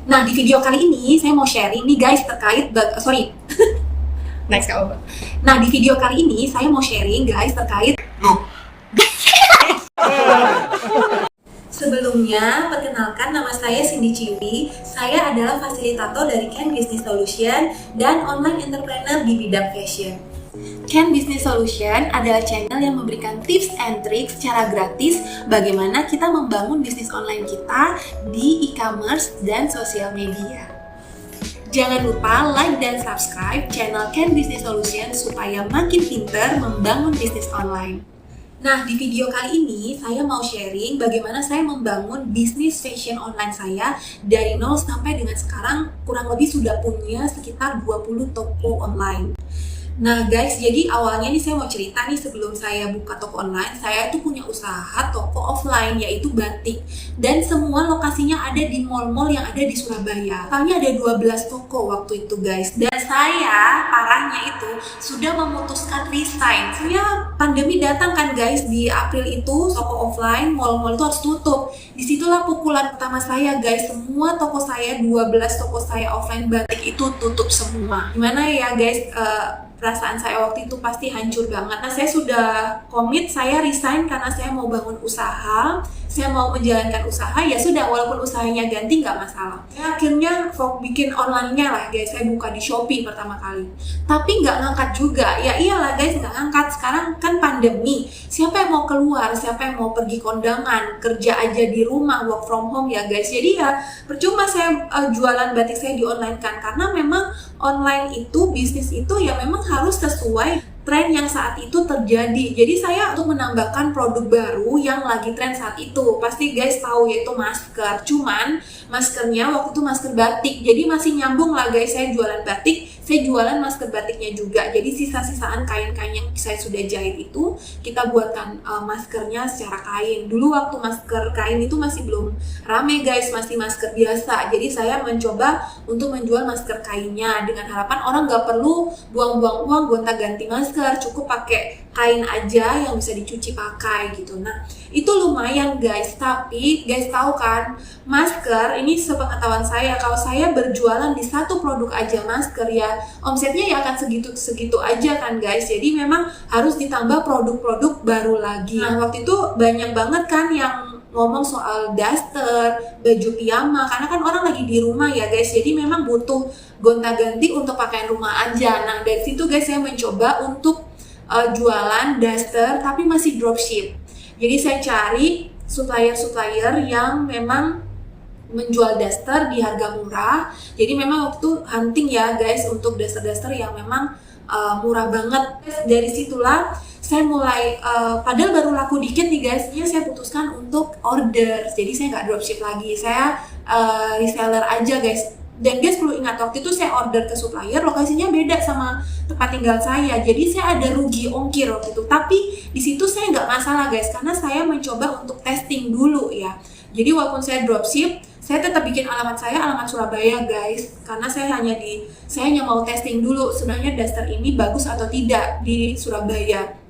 Nah, di video kali ini saya mau sharing nih guys terkait Next Kak Oba. Nah, di video kali ini saya mau sharing guys terkait Sebelumnya, perkenalkan nama saya Cindy Ciwi. Saya adalah fasilitator dari Ken Business Solution dan online entrepreneur di bidang fashion. Ken Business Solution adalah channel yang memberikan tips and tricks secara gratis bagaimana kita membangun bisnis online kita di e-commerce dan sosial media. Jangan lupa like dan subscribe channel Ken Business Solution supaya makin pinter membangun bisnis online. Nah, di video kali ini saya mau sharing bagaimana saya membangun bisnis fashion online saya dari nol sampai dengan sekarang kurang lebih sudah punya sekitar 20 toko online. Nah guys, jadi awalnya nih saya mau cerita nih, sebelum saya buka toko online, saya tuh punya usaha toko offline yaitu batik. Dan semua lokasinya ada di mall-mall yang ada di Surabaya. Totalnya ada 12 toko waktu itu guys. Dan saya parahnya itu sudah memutuskan resign. Soalnya pandemi datang kan guys, di April itu toko offline, mall-mall itu harus tutup. Disitulah pukulan pertama saya guys, semua toko saya, 12 toko saya offline batik itu tutup semua. Gimana ya guys, perasaan saya waktu itu pasti hancur banget. Nah, saya sudah komit, saya resign karena saya mau bangun usaha, saya mau menjalankan usaha, ya sudah, walaupun usahanya ganti nggak masalah. Saya akhirnya bikin online-nya lah guys, saya buka di Shopee pertama kali. Tapi nggak ngangkat juga, ya iyalah guys, nggak ngangkat. Sekarang kan pandemi, siapa yang mau keluar, siapa yang mau pergi kondangan, kerja aja di rumah, work from home ya guys. Jadi ya percuma saya jualan batik saya di online kan, karena memang online itu, bisnis itu ya memang harus sesuai tren yang saat itu terjadi. Jadi saya untuk menambahkan produk baru yang lagi tren saat itu. Pasti guys tahu, yaitu masker. Cuman maskernya waktu itu masker batik. Jadi masih nyambung lah guys, saya jualan batik, saya jualan masker batiknya juga. Jadi sisa-sisaan kain-kain yang saya sudah jahit itu kita buatkan maskernya secara kain. Dulu waktu masker kain itu masih belum rame guys, masih masker biasa. Jadi saya mencoba untuk menjual masker kainnya dengan harapan orang nggak perlu buang-buang uang gonta-ganti masker, cukup pakai kain aja yang bisa dicuci pakai gitu. Nah, itu lumayan guys. Tapi guys tahu kan, masker ini sepengetahuan saya, kalau saya berjualan di satu produk aja masker ya omsetnya ya akan segitu aja kan guys. Jadi memang harus ditambah produk-produk baru lagi. Nah, waktu itu banyak banget kan yang ngomong soal daster, baju piyama, karena kan orang lagi di rumah ya guys, jadi memang butuh gonta-ganti untuk pakaian rumah aja. Nah, dari situ guys saya mencoba untuk jualan daster tapi masih dropship. Jadi saya cari supplier-supplier yang memang menjual daster di harga murah. Jadi memang waktu itu hunting ya guys untuk daster-daster yang memang murah banget. Dari situlah saya mulai, padahal baru laku dikit nih guys, saya putuskan untuk order. Jadi saya nggak dropship lagi, saya reseller aja guys. Dan guys perlu ingat, waktu itu saya order ke supplier, lokasinya beda sama tempat tinggal saya. Jadi saya ada rugi ongkir waktu itu. Tapi di situ saya nggak masalah guys, karena saya mencoba untuk testing dulu ya. Jadi walaupun saya dropship, saya tetap bikin alamat saya, alamat Surabaya guys, karena saya hanya mau testing dulu sebenarnya daster ini bagus atau tidak di Surabaya.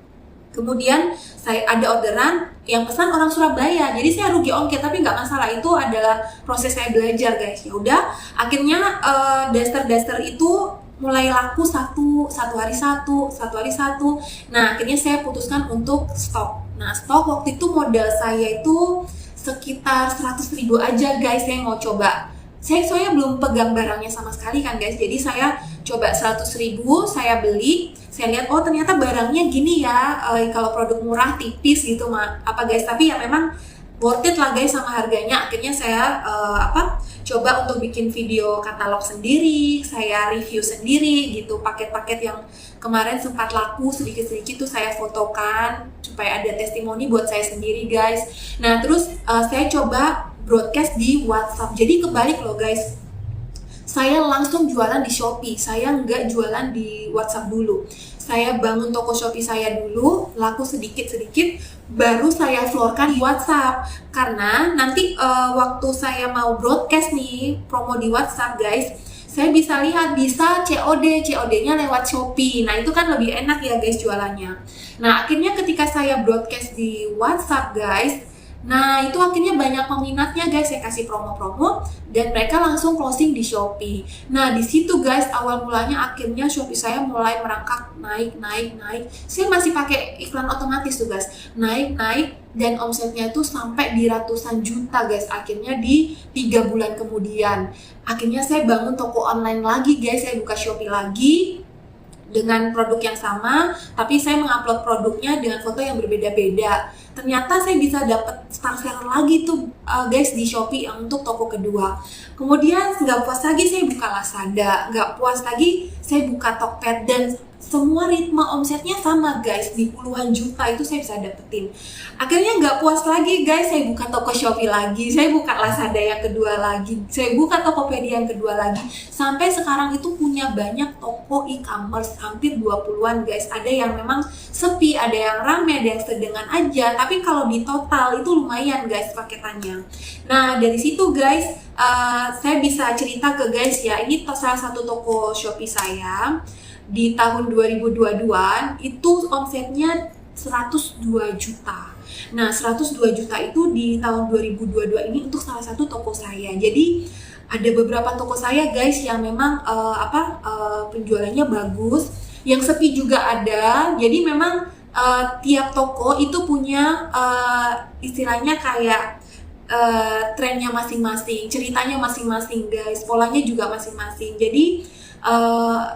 Kemudian saya ada orderan yang pesan orang Surabaya, jadi saya rugi ongkir, tapi nggak masalah, itu adalah proses saya belajar guys. Ya udah, akhirnya daster-daster itu mulai laku satu hari satu. Nah, akhirnya saya putuskan untuk stok. Nah, stok waktu itu modal saya itu sekitar 100.000 aja guys, saya mau coba. Saya soalnya belum pegang barangnya sama sekali kan guys, jadi saya coba 100.000, saya beli, saya lihat oh ternyata barangnya gini ya, kalau produk murah tipis gitu apa guys, tapi ya memang worth it lah guys sama harganya. Akhirnya saya coba untuk bikin video katalog sendiri, saya review sendiri gitu, paket-paket yang kemarin sempat laku sedikit-sedikit tuh saya fotokan supaya ada testimoni buat saya sendiri guys. Nah terus saya coba broadcast di WhatsApp. Jadi kebalik loh guys, saya langsung jualan di Shopee, saya nggak jualan di WhatsApp dulu. Saya bangun toko Shopee saya dulu, laku sedikit-sedikit, baru saya floorkan di WhatsApp. Karena nanti waktu saya mau broadcast nih, promo di WhatsApp guys, saya bisa lihat, bisa COD-nya lewat Shopee. Nah itu kan lebih enak ya guys jualannya. Nah akhirnya ketika saya broadcast di WhatsApp guys, Nah, itu akhirnya banyak peminatnya guys, saya kasih promo-promo dan mereka langsung closing di Shopee. Nah, di situ guys awal mulanya akhirnya Shopee saya mulai merangkak naik. Saya masih pakai iklan otomatis tuh guys. Naik dan omsetnya itu sampai di ratusan juta guys. Akhirnya di 3 bulan kemudian. Akhirnya saya bangun toko online lagi guys, saya buka Shopee lagi dengan produk yang sama, tapi saya mengupload produknya dengan foto yang berbeda-beda. Ternyata saya bisa dapat star seller lagi tuh guys di Shopee untuk toko kedua. Kemudian nggak puas lagi saya buka Lazada, nggak puas lagi saya buka Tokped, dan semua ritme omsetnya sama guys, di puluhan juta itu saya bisa dapetin. Akhirnya nggak puas lagi guys, saya buka toko Shopee lagi, saya buka Lazada yang kedua lagi, saya buka Tokopedia yang kedua lagi, sampai sekarang itu punya banyak toko e-commerce, hampir 20-an guys. Ada yang memang sepi, ada yang rame, ada yang sedengan aja, tapi kalau di total itu lumayan guys paketannya. Nah, dari situ guys saya bisa cerita ke guys ya, ini salah satu toko Shopee saya di tahun 2022 itu omsetnya 102 juta. Nah, 102 juta itu di tahun 2022 ini untuk salah satu toko saya. Jadi ada beberapa toko saya guys yang memang penjualannya bagus, yang sepi juga ada. Jadi memang tiap toko itu punya istilahnya kayak trennya masing-masing, ceritanya masing-masing guys, polanya juga masing-masing. Jadi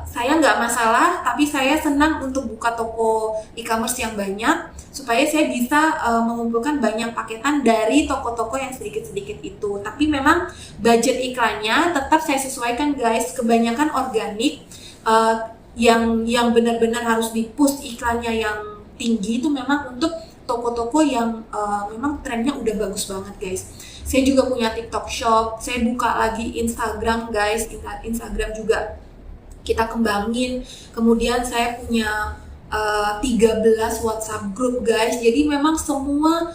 saya nggak masalah, tapi saya senang untuk buka toko e-commerce yang banyak supaya saya bisa mengumpulkan banyak paketan dari toko-toko yang sedikit-sedikit itu. Tapi memang budget iklannya tetap saya sesuaikan guys, kebanyakan organik yang benar-benar harus di-push iklannya yang tinggi itu memang untuk toko-toko yang memang trennya udah bagus banget guys. Saya juga punya TikTok Shop, saya buka lagi Instagram guys, Instagram juga kita kembangin. Kemudian saya punya 13 WhatsApp group guys. Jadi memang semua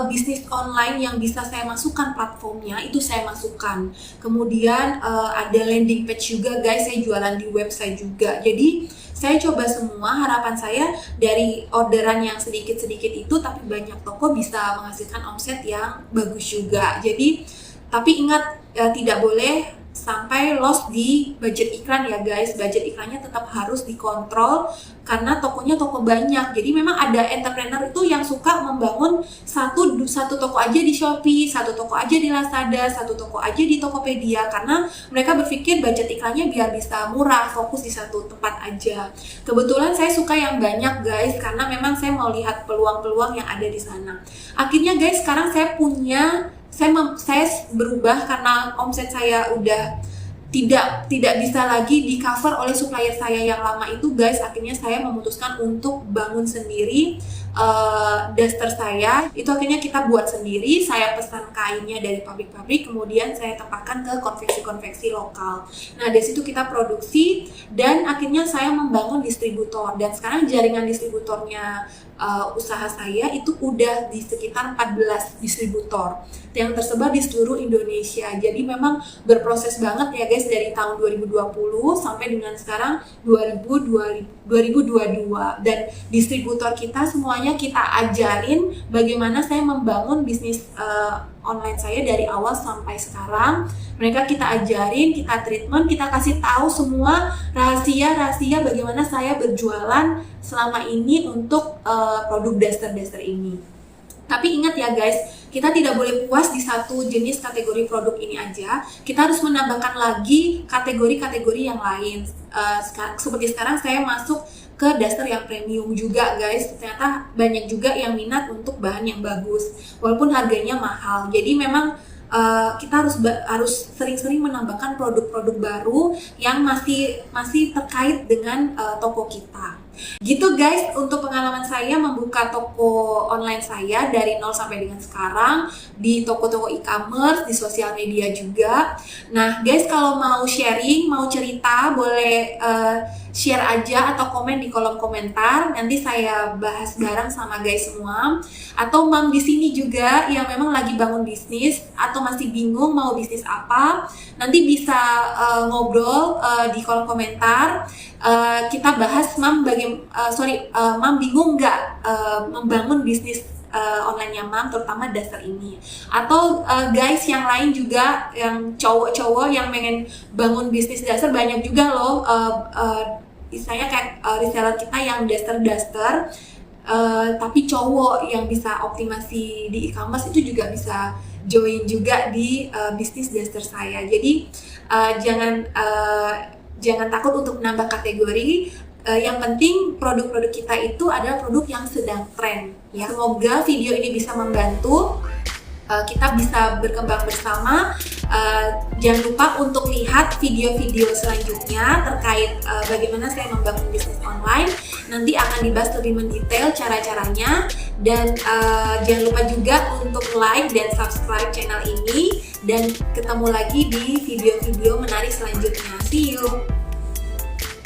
bisnis online yang bisa saya masukkan platformnya itu saya masukkan. Kemudian ada landing page juga guys, saya jualan di website juga. Jadi saya coba semua, harapan saya dari orderan yang sedikit-sedikit itu tapi banyak toko bisa menghasilkan omset yang bagus juga. Jadi tapi ingat tidak boleh sampai loss di budget iklan ya guys. Budget iklannya tetap harus dikontrol karena tokonya toko banyak. Jadi memang ada entrepreneur itu yang suka membangun satu toko aja di Shopee, satu toko aja di Lazada, satu toko aja di Tokopedia, karena mereka berpikir budget iklannya biar bisa murah, fokus di satu tempat aja. Kebetulan saya suka yang banyak guys, karena memang saya mau lihat peluang-peluang yang ada di sana. Akhirnya guys, sekarang saya berubah karena omset saya udah tidak bisa lagi di cover oleh supplier saya yang lama itu guys. Akhirnya saya memutuskan untuk bangun sendiri daster saya. Itu akhirnya kita buat sendiri, saya pesan kainnya dari pabrik-pabrik, kemudian saya tempatkan ke konveksi-konveksi lokal. Nah, dari situ kita produksi dan akhirnya saya membangun distributor, dan sekarang jaringan distributornya usaha saya itu udah di sekitar 14 distributor yang tersebar di seluruh Indonesia. Jadi memang berproses banget ya guys, dari tahun 2020 sampai dengan sekarang 2022, dan distributor kita semuanya kita ajarin bagaimana saya membangun bisnis online saya dari awal sampai sekarang. Mereka kita ajarin, kita treatment, kita kasih tahu semua rahasia-rahasia bagaimana saya berjualan selama ini untuk produk daster-daster ini. Tapi ingat ya guys, kita tidak boleh puas di satu jenis kategori produk ini aja. Kita harus menambahkan lagi kategori-kategori yang lain. Seperti sekarang saya masuk ke daster yang premium juga guys. Ternyata banyak juga yang minat untuk bahan yang bagus, walaupun harganya mahal. Jadi memang kita harus sering-sering menambahkan produk-produk baru yang masih terkait dengan toko kita. Gitu guys, untuk pengalaman saya membuka toko online saya dari nol sampai dengan sekarang di toko-toko e-commerce, di sosial media juga. Nah guys, kalau mau sharing, mau cerita, boleh share aja atau komen di kolom komentar. Nanti saya bahas bareng sama guys semua. Atau mam di sini juga yang memang lagi bangun bisnis atau masih bingung mau bisnis apa, nanti bisa ngobrol di kolom komentar. Kita bahas mam mam bingung nggak membangun bisnis online-nya Mam, terutama dasar ini. Atau guys yang lain juga, yang cowok-cowok yang pengen bangun bisnis dasar, banyak juga loh istilahnya kayak reseller kita yang daster tapi cowok yang bisa optimasi di e-commerce, itu juga bisa join juga di bisnis daster saya. Jadi jangan takut untuk menambah kategori. Yang penting produk-produk kita itu adalah produk yang sedang tren ya. Semoga video ini bisa membantu kita bisa berkembang bersama. Jangan lupa untuk lihat video-video selanjutnya terkait bagaimana saya membangun bisnis online. Nanti akan dibahas lebih mendetail cara-caranya, dan jangan lupa juga untuk like dan subscribe channel ini, dan ketemu lagi di video-video menarik selanjutnya. See you!